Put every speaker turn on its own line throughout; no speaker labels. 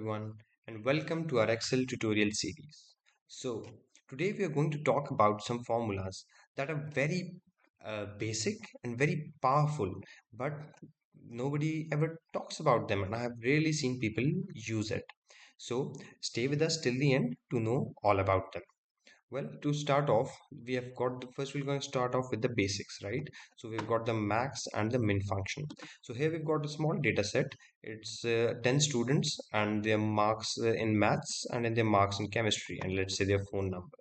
everyone, and welcome to our Excel tutorial series. So, today we are going to talk about some formulas that are very basic and very powerful, but nobody ever talks about them, and I have rarely seen people use it. So, stay with us till the end to know all about them. Well, to start off, we have got the first we're going to start off with the basics, right? So we've got the max and the min function. So here we've got a small data set. It's 10 students and their marks in maths and in their marks in chemistry, and let's say their phone number,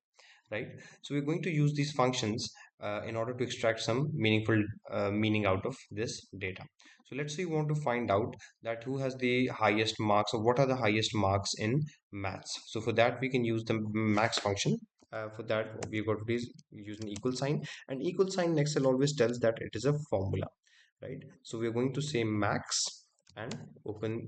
right? So we're going to use these functions in order to extract some meaningful meaning out of this data. So let's say you want to find out that who has the highest marks or what are the highest marks in maths. So for that we can use the max function. For that we've got to use an equal sign, and equal sign in Excel always tells that it is a formula, right? So we're going to say max and open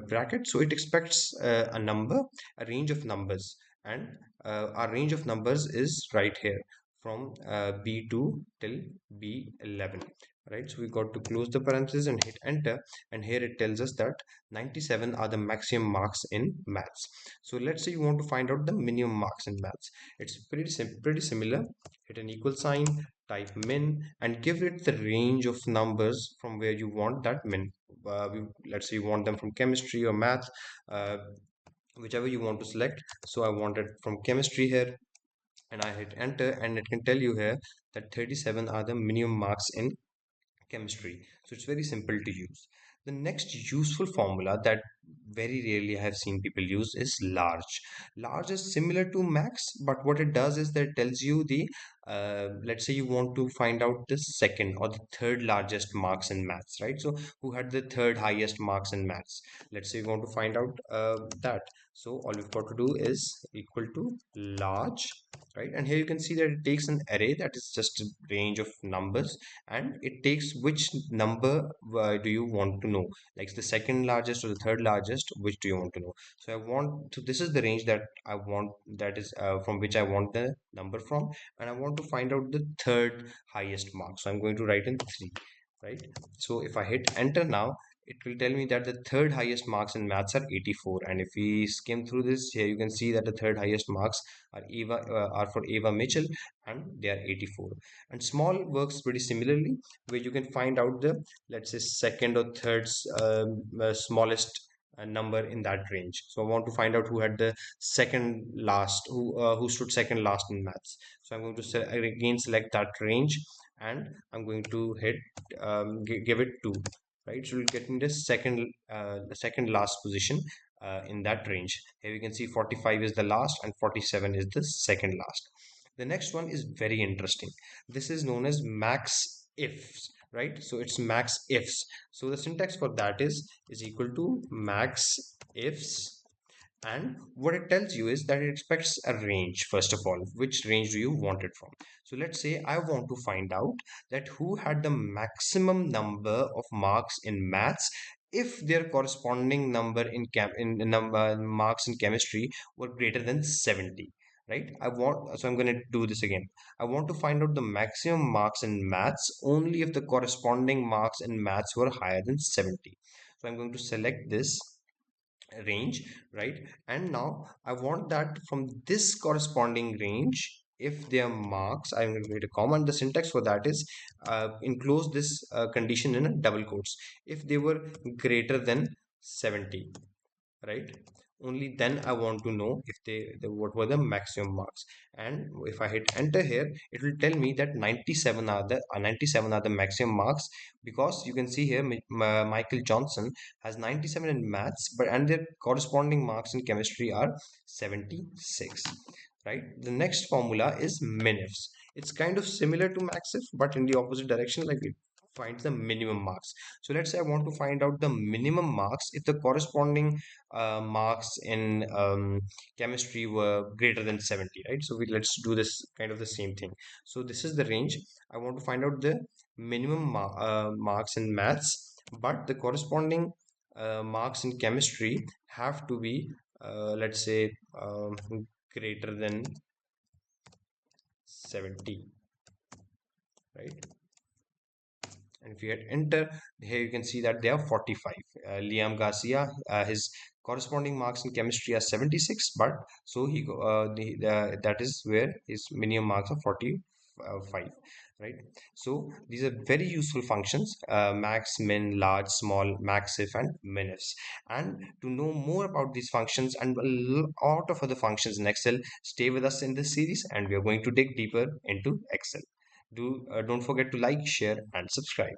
bracket. So it expects a number, a range of numbers, and our range of numbers is right here from B2 till B11, right? So we got to close the parentheses and hit enter, and here it tells us that 97 are the maximum marks in maths. So let's say you want to find out the minimum marks in maths. It's pretty similar. Hit an equal sign, type min, and give it the range of numbers from where you want that min. Let's say you want them from chemistry or math, uh, whichever you want to select. So I want it from chemistry here, and I hit enter, and it can tell you here that 37 are the minimum marks in chemistry. So it's very simple to use. The next useful formula that very rarely I have seen people use is large. Large is similar to max, but what it does is that it tells you the let's say you want to find out the second or the third largest marks in maths, right? So who had the third highest marks in maths? Let's say you want to find out that. So all you've got to do is equal to large, right? And here you can see that it takes an array that is just a range of numbers, and it takes which number do you want to know, like the second largest or the third largest, which do you want to know. So I want to, this is the range that I want, that is from which I want the number from, and I want to find out the third highest mark. So I'm going to write in 3, right? So if I hit enter now, it will tell me that the third highest marks in maths are 84, and if we skim through this, here you can see that the third highest marks are for Eva Mitchell, and they are 84. And small works pretty similarly, where you can find out the, let's say, second or third smallest number in that range. So I want to find out who had the second last, who stood second last in maths. So I'm going to again select that range, and I'm going to hit give it 2, right? So we'll get in the second last position in that range. Here we can see 45 is the last and 47 is the second last. The next one is very interesting. This is known as max ifs, right? So it's max ifs. So the syntax for that is equal to max ifs, and what it tells you is that it expects a range. First of all, which range do you want it from? So let's say I want to find out that who had the maximum number of marks in maths if their corresponding number in number marks in chemistry were greater than 70, right? So I'm going to do this again. I want to find out the maximum marks in maths only if the corresponding marks in maths were higher than 70. So I'm going to select this range, right? And now I want that from this corresponding range, if their marks, I'm going to create a comma, and the syntax for that is enclose this condition in a double quotes, if they were greater than 70, right? Only then I want to know if what were the maximum marks. And if I hit enter here, it will tell me that 97 are the maximum marks, because you can see here Michael Johnson has 97 in maths, but and their corresponding marks in chemistry are 76, right? The next formula is minifs. It's kind of similar to maxif, but in the opposite direction, like it finds the minimum marks. So let's say I want to find out the minimum marks if the corresponding marks in chemistry were greater than 70, right? So let's do this kind of the same thing. So this is the range. I want to find out the minimum marks in maths, but the corresponding marks in chemistry have to be, let's say, greater than 70, right? And if you hit enter, here you can see that they are 45. Liam Garcia, his corresponding marks in chemistry are 76, but so that is where his minimum marks are 45, right? So these are very useful functions: max, min, large, small, maxif, and minifs. And to know more about these functions and a lot of other functions in Excel, stay with us in this series, and we are going to dig deeper into Excel. Don't forget to like, share, and subscribe.